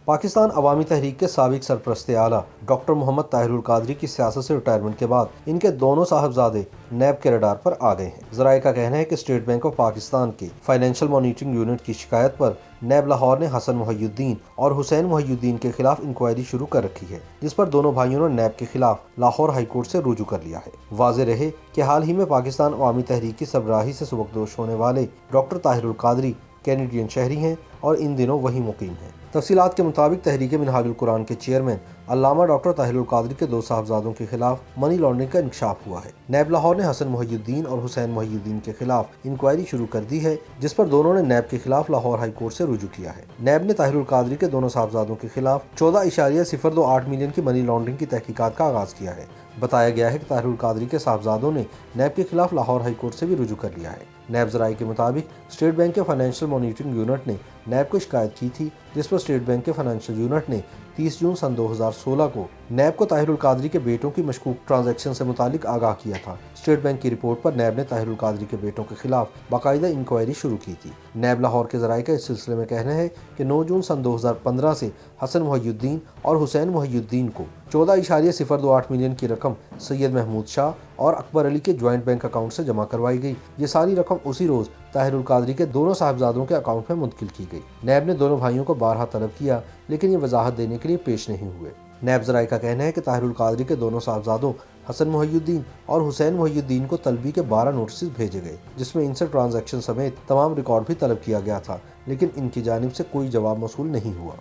پاکستان عوامی تحریک کے سابق سرپرست اعلیٰ ڈاکٹر محمد طاہر القادری کی سیاست سے ریٹائرمنٹ کے بعد ان کے دونوں صاحبزادے نیب کے رڈار پر آ گئے ہیں۔ ذرائع کا کہنا ہے کہ اسٹیٹ بینک آف پاکستان کے فائنینشیل مانیٹرنگ یونٹ کی شکایت پر نیب لاہور نے حسن محی الدین اور حسین محی الدین کے خلاف انکوائری شروع کر رکھی ہے، جس پر دونوں بھائیوں نے نیب کے خلاف لاہور ہائی کورٹ سے رجوع کر لیا ہے۔ واضح رہے کہ حال ہی میں پاکستان عوامی تحریک کی سربراہی سے سبکدوش ہونے والے ڈاکٹر طاہر القادری کینیڈین شہری ہیں اور ان دنوں وہیں مقیم ہیں۔ تفصیلات کے مطابق تحریک منہاج القرآن کے چیئرمین علامہ ڈاکٹر طاہر القادری کے دو صاحبزادوں کے خلاف منی لانڈرنگ کا انکشاف ہوا ہے۔ نیب لاہور نے حسن محی الدین اور حسین محی الدین کے خلاف انکوائری شروع کر دی ہے، جس پر دونوں نے نیب کے خلاف لاہور ہائی کورٹ سے رجوع کیا ہے۔ نیب نے طاہر القادری کے دونوں صاحبزادوں کے خلاف 14.028 ملین کی منی لانڈرنگ کی تحقیقات کا آغاز کیا ہے۔ بتایا گیا ہے کہ طاہر القادری کے صاحبزادوں نے نیب کے خلاف لاہور ہائی کورٹ سے بھی رجوع کر لیا ہے۔ نیب ذرائع کے مطابق اسٹیٹ بینک کے فائنینشیل مانیٹرنگ یونٹ نے نیب کو شکایت کی تھی، جس پر اسٹیٹ بینک کے فائنینشیل یونٹ نے 30 جون سن 2016 کو نیب کو طاہر القادری کے بیٹوں کی مشکوک ٹرانزیکشن سے متعلق آگاہ کیا تھا۔ اسٹیٹ بینک کی رپورٹ پر نیب نے طاہر القادری کے بیٹوں کے خلاف باقاعدہ انکوائری شروع کی تھی۔ نیب لاہور کے ذرائع کا اس سلسلے میں کہنا ہے کہ 9 جون سن 2015 سے حسن محی الدین اور حسین محی الدین کو 14.028 ملین کی رقم سید محمود شاہ اور اکبر علی کے جوائنٹ بینک اکاؤنٹ سے جمع کروائی گئی۔ یہ ساری رقم اسی روز طاہر القادری کے دونوں صاحبزادوں کے اکاؤنٹ میں منتقل کی گئی۔ نیب نے دونوں بھائیوں کو بارہا طلب کیا، لیکن یہ وضاحت دینے کے لیے پیش نہیں ہوئے۔ نیب ذرائع کا کہنا ہے کہ طاہر القادری کے دونوں صاحبزادوں حسن محی الدین اور حسین محی الدین کو طلبی کے 12 نوٹسز بھیجے گئے، جس میں ان سے ٹرانزیکشن سمیت تمام ریکارڈ بھی طلب کیا گیا تھا، لیکن ان کی جانب سے کوئی جواب موصول نہیں ہوا۔